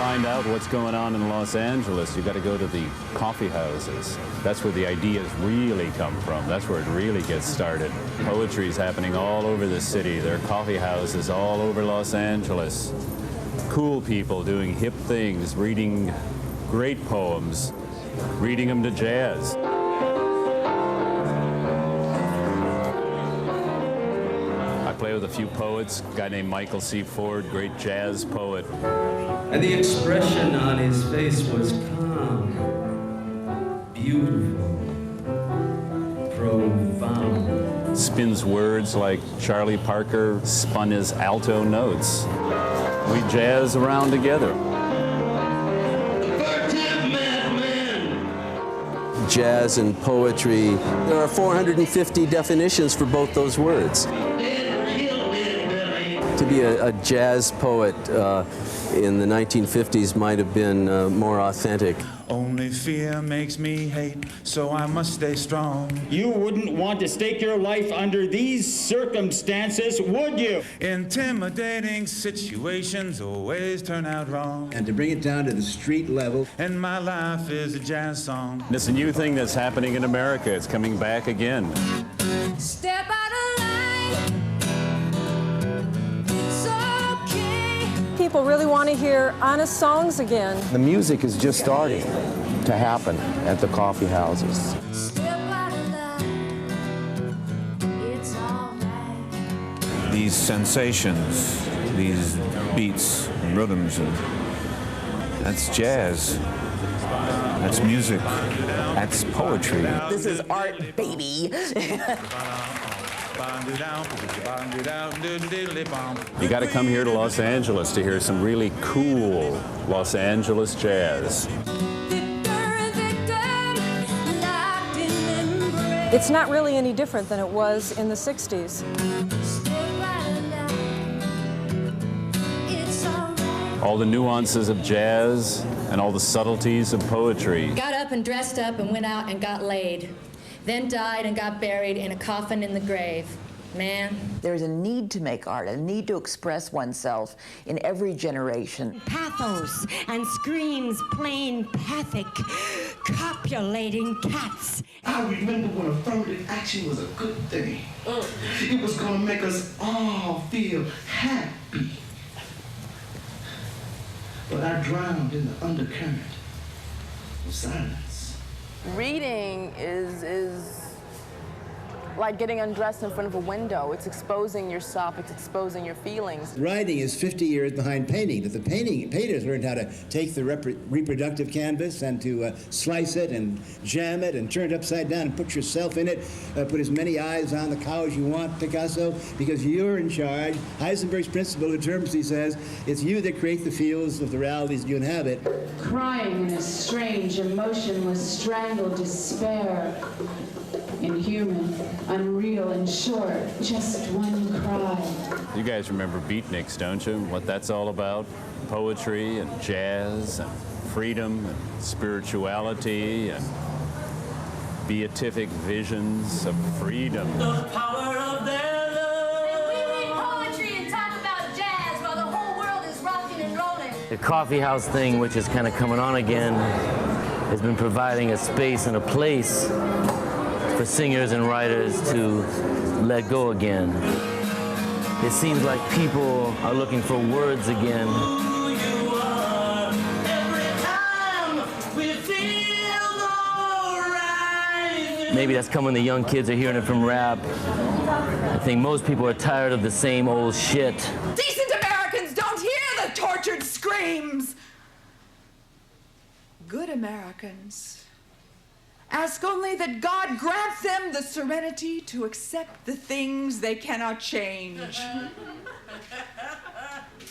find out what's going on in Los Angeles, you got to go to the coffee houses. That's where the ideas really come from. That's where it really gets started. Poetry is happening all over the city. There are coffee houses all over Los Angeles. Cool people doing hip things, reading great poems, reading them to jazz. I play with a few poets, a guy named Michael C. Ford, great jazz poet. And the expression on his face was calm, beautiful, profound. Spins words like Charlie Parker spun his alto notes. We jazz around together. Jazz and poetry, there are 450 definitions for both those words. To be a jazz poet in the 1950s might have been more authentic. Only fear makes me hate, so I must stay strong. You wouldn't want to stake your life under these circumstances, would you? Intimidating situations always turn out wrong. And to bring it down to the street level. And my life is a jazz song. It's a new thing that's happening in America. It's coming back again. Step out of line. It's okay. People really want to hear honest songs again. The music is just starting to happen at the coffee houses. Step out of line. It's all right. These sensations, these beats and rhythms, and that's jazz. That's music. That's poetry. This is art, baby. You got to come here to Los Angeles to hear some really cool Los Angeles jazz. It's not really any different than it was in the 60s. All the nuances of jazz and all the subtleties of poetry. Got up and dressed up and went out and got laid. Then died and got buried in a coffin in the grave. Man. There's a need to make art, a need to express oneself in every generation. Pathos and screams plain pathic, copulating cats. I remember when affirmative action was a good thing. It was gonna make us all feel happy. But I drowned in the undercurrent of silence. Reading is like getting undressed in front of a window. It's exposing yourself, it's exposing your feelings. Writing is 50 years behind painting. But the painters learned how to take the reproductive canvas and to slice it and jam it and turn it upside down and put yourself in it, put as many eyes on the cow as you want, Picasso, because you're in charge. Heisenberg's principle determines, he says, it's you that create the fields of the realities you inhabit. Crying in a strange, emotionless, strangled despair. Inhuman, unreal, and short, just one cry. You guys remember beatniks, don't you? What that's all about? Poetry and jazz and freedom and spirituality and beatific visions of freedom. The power of their love. And we read poetry and talk about jazz while the whole world is rocking and rolling. The coffee house thing, which is kind of coming on again, has been providing a space and a place for singers and writers to let go again. It seems like people are looking for words again. Maybe that's coming, the young kids are hearing it from rap. I think most people are tired of the same old shit. Decent Americans don't hear the tortured screams. Good Americans ask only that God grant them the serenity to accept the things they cannot change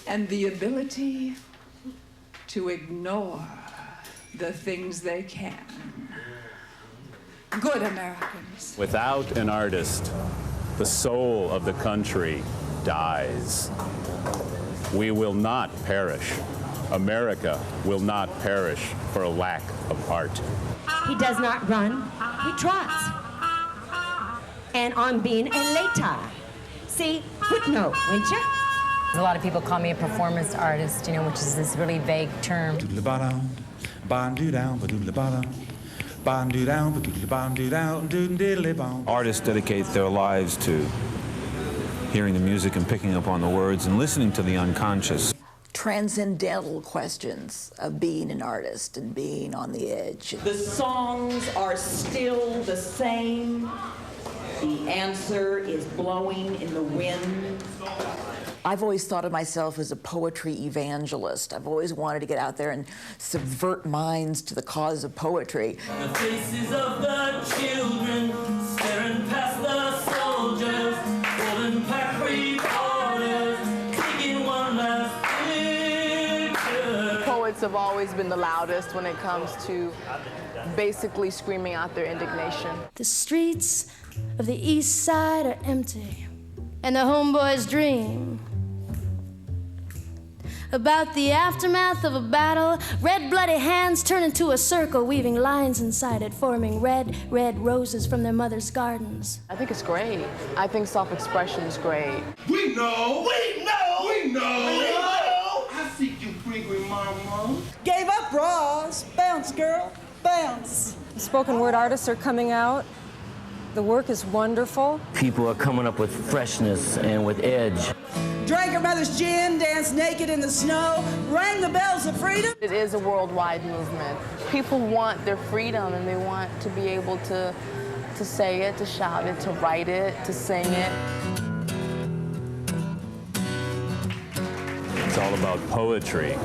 and the ability to ignore the things they can. Good Americans. Without an artist, the soul of the country dies. We will not perish. America will not perish for a lack of art. He does not run, he trots. And on being a later. See, footnote, won't you? A lot of people call me a performance artist, you know, which is this really vague term. Artists dedicate their lives to hearing the music and picking up on the words and listening to the unconscious. Transcendental questions of being an artist and being on the edge. The songs are still the same. The answer is blowing in the wind. I've always thought of myself as a poetry evangelist. I've always wanted to get out there and subvert minds to the cause of poetry. The faces of the children staring past the soldiers, holding back reporters, taking one last picture. Poets have always been the loudest when it comes to basically screaming out their indignation. The streets of the east side are empty, and the homeboys dream about the aftermath of a battle. Red bloody hands turn into a circle, weaving lines inside it, forming red, red roses from their mother's gardens. I think it's great. I think self-expression is great. We know! We know! We know! We know! I see you, Gregory Mama. Gave up bras. Bounce, girl. Bounce. Spoken word artists are coming out. The work is wonderful. People are coming up with freshness and with edge. Drank her mother's gin, danced naked in the snow, rang the bells of freedom. It is a worldwide movement. People want their freedom, and they want to be able to say it, to shout it, to write it, to sing it. It's all about poetry.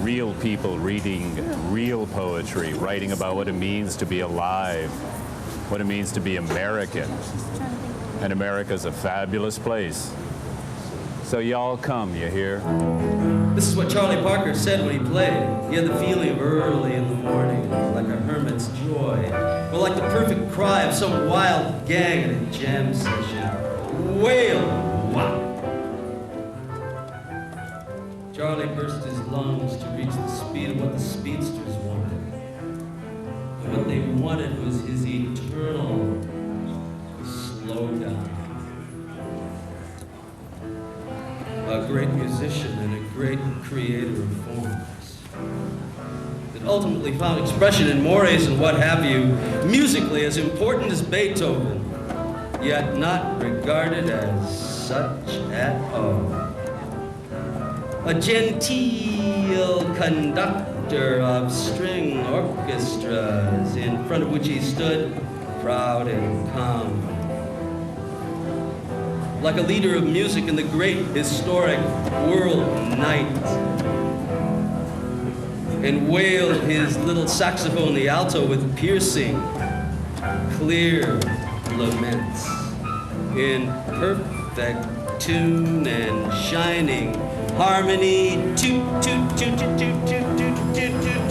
Real people reading real poetry, writing about what it means to be alive, what it means to be American. And America's a fabulous place. So y'all come, you hear? This is what Charlie Parker said when he played. He had the feeling of early in the morning, like a hermit's joy, or like the perfect cry of some wild gang at a jam session. Wail! Wow! Charlie burst his lungs to reach the speed of what the speedsters wanted. And what they wanted was his eternal slowdown. A great musician and a great creator of forms that ultimately found expression in mores and what have you, musically as important as Beethoven, yet not regarded as such at all. A genteel conductor of string orchestras in front of which he stood, proud and calm. Like a leader of music in the great historic world night. And wailed his little saxophone, the alto, with piercing, clear laments in perfect tune and shining harmony. Toot, toot, toot, toot, toot, toot, toot, toot, toot.